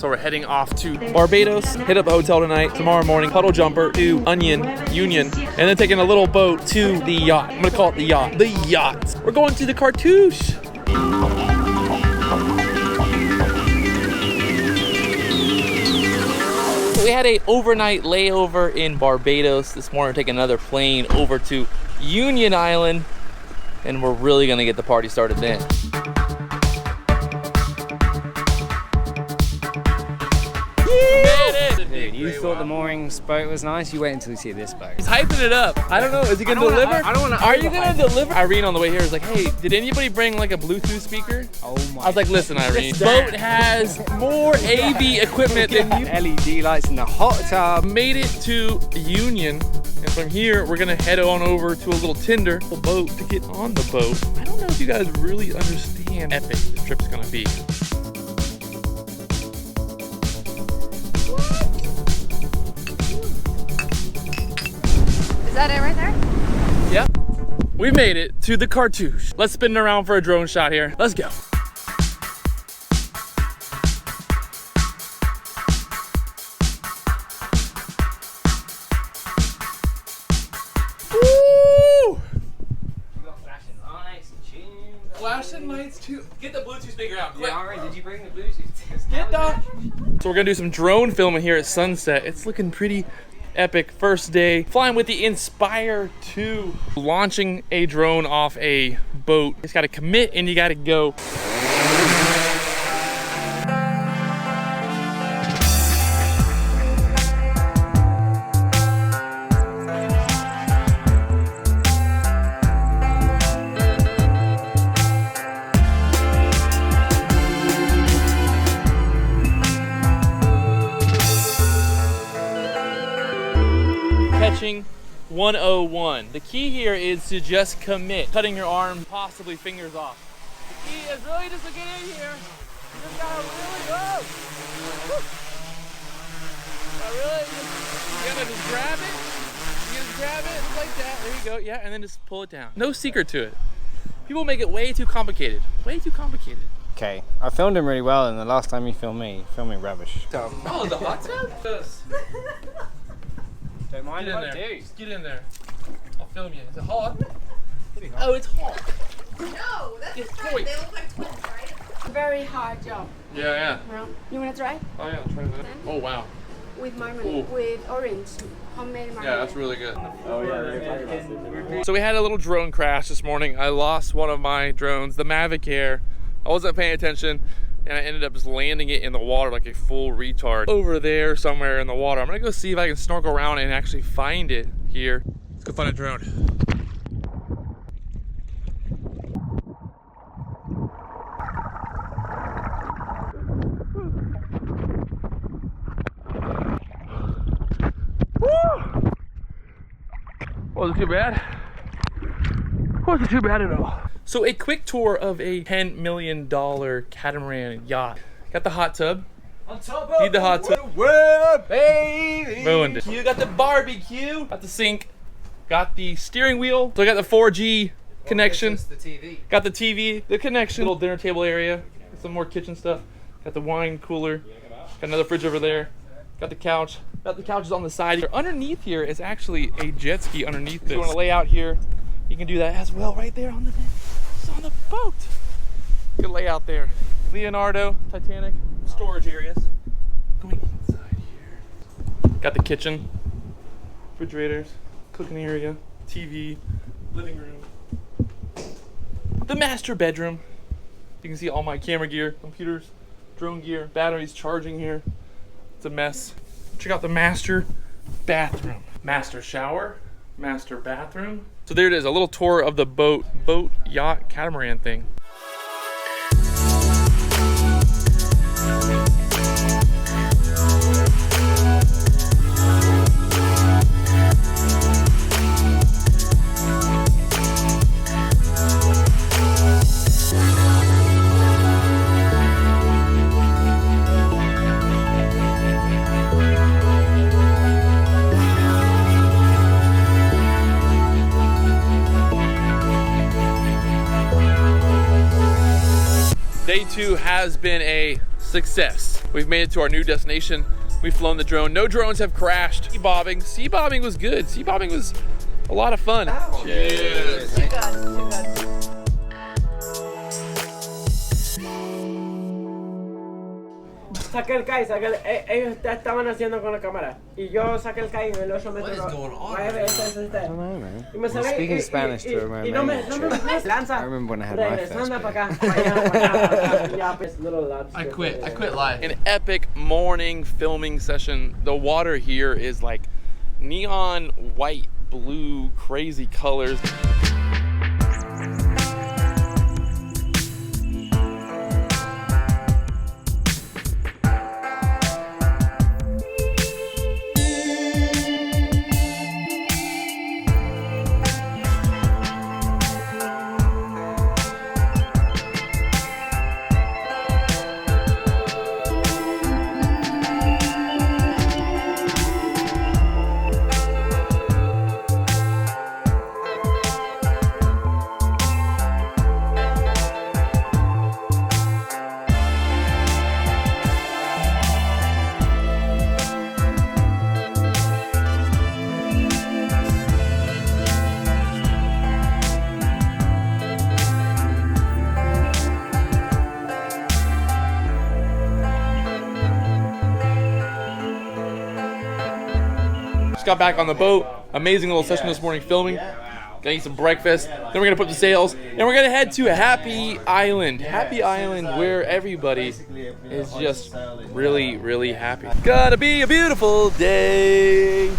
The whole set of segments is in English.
So we're heading off to Barbados, hit up the hotel tonight, tomorrow morning, puddle jumper to Union, and then taking a little boat to the yacht. I'm gonna call it the yacht. The yacht. We're going to the Cartouche. We had a overnight layover in Barbados. This morning, taking another plane over to Union Island, and we're really gonna get the party started then. Dude, you thought the moorings boat was nice. You wait until you see this boat. He's hyping it up. I don't know. Is he gonna deliver? I don't want to. Are you gonna deliver? Irene on the way here was like, "Hey, did anybody bring like a Bluetooth speaker?" Oh my. I was like, "Listen, Irene, boat has more AV equipment than you." LED lights in the hot tub. Made it to Union, and from here we're gonna head on over to a little tender boat to get on the boat. I don't know if you guys really understand how epic this trip's gonna be. Is that it right there? Yep. We made it to the Cartouche. Let's spin it around for a drone shot here. Let's go. Woo! You got flashing lights and tunes. Flashing lights too. Get the Bluetooth speaker out, quick. Yeah, alright. Did you bring the Bluetooth? Get that. So we're gonna do some drone filming here at sunset. It's looking pretty epic. First day flying with the Inspire 2. Launching a drone off a boat. You just gotta commit and you gotta go. Catching 101. The key here is to just commit. Cutting your arm, possibly fingers off. The key is really just to get in here. You just gotta really go. Woo. You gotta just grab it. You just grab it like that. There you go. Yeah, and then just pull it down. No secret to it. People make it way too complicated. Way too complicated. Okay, I filmed him really well, and the last time you filmed me rubbish. So. Oh, the hot tub? Don't mind Get if in I there. do. Just get in there. I'll film you. Is it hot? Oh, it's hot. No, that's It's fine. moist. They look like twins, right? Very hard job. Yeah. Well, you wanna try? Oh yeah, try that. Oh wow. With Ooh. marmalade, with orange, homemade marmalade. Yeah, that's really good. Oh yeah. So we had a little drone crash this morning. I lost one of my drones, the Mavic Air. I wasn't paying attention, and I ended up just landing it in the water like a full retard over there somewhere in the water. I'm gonna go see if I can snorkel around and actually find it here. Let's go find a drone. Woo! Wasn't too bad. Wasn't too bad at all. So a quick tour of a $10 million catamaran yacht. Got the hot tub. On top of Need the hot tub. world, baby. Ruined it. You got the barbecue. Got the sink. Got the steering wheel. So I got the 4G connection. The TV. Got the TV, the connection. Little dinner table area. Some more kitchen stuff. Got the wine cooler. Got another fridge over there. Got the couch. Got the couches on the side here. Underneath here is actually a jet ski underneath this. If you want to lay out here, you can do that as well right there on the boat. You can lay out there. Leonardo, Titanic, storage areas. Going inside here. Got the kitchen, refrigerators, cooking area, TV, living room. The master bedroom. You can see all my camera gear, computers, drone gear, batteries, charging here. It's a mess. Check out the master bathroom. Master shower, master bathroom. So there it is, a little tour of the boat, yacht, catamaran thing. Day 2 has been a success. We've made it to our new destination. We've flown the drone. No drones have crashed. Sea bobbing was good. Sea bobbing was a lot of fun. Cheers. Saqué el kite, ellos estaban haciendo con la cámara. Y yo saqué el kite en el 8 metros. What is going on? I don't know, man. Y me I'm salí speaking Spanish to a y no me mermaid. lanza. I remember when I had my first Regresando baby. para acá, para allá, para acá. Ya, pues, little lads. I quit live. An epic morning filming session. The water here is like neon white, blue, crazy colors. Just got back on the boat. Amazing little session this morning filming. Gonna eat some breakfast. Then we're gonna put the sails and we're gonna head to Happy Island. Happy Island, where everybody is just really, really happy. Gonna be a beautiful day.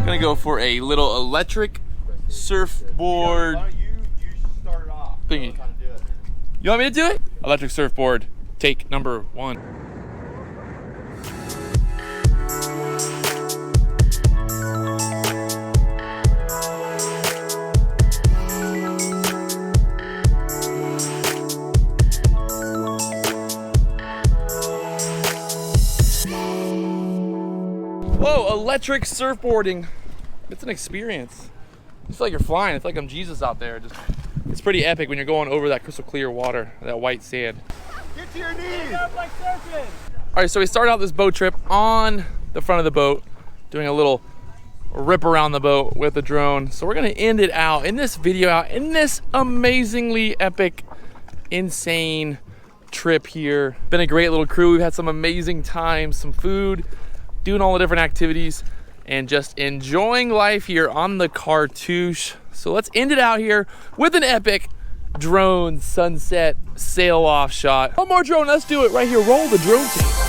Gonna go for a little electric surfboard start it off. thingy. You want me to do it? Electric surfboard, take number 1. Whoa, electric surfboarding. It's an experience. You feel like you're flying. It's like I'm Jesus out there. It's pretty epic when you're going over that crystal clear water, that white sand. Get to your knees. All right, so we started out this boat trip on the front of the boat, doing a little rip around the boat with the drone. So we're gonna end it out in this video, out in this amazingly epic, insane trip here. Been a great little crew. We've had some amazing times, some food, doing all the different activities, and just enjoying life here on the cartouche. So let's end it out here with an epic drone sunset sail off shot. One more drone, let's do it right here. Roll the drone tape.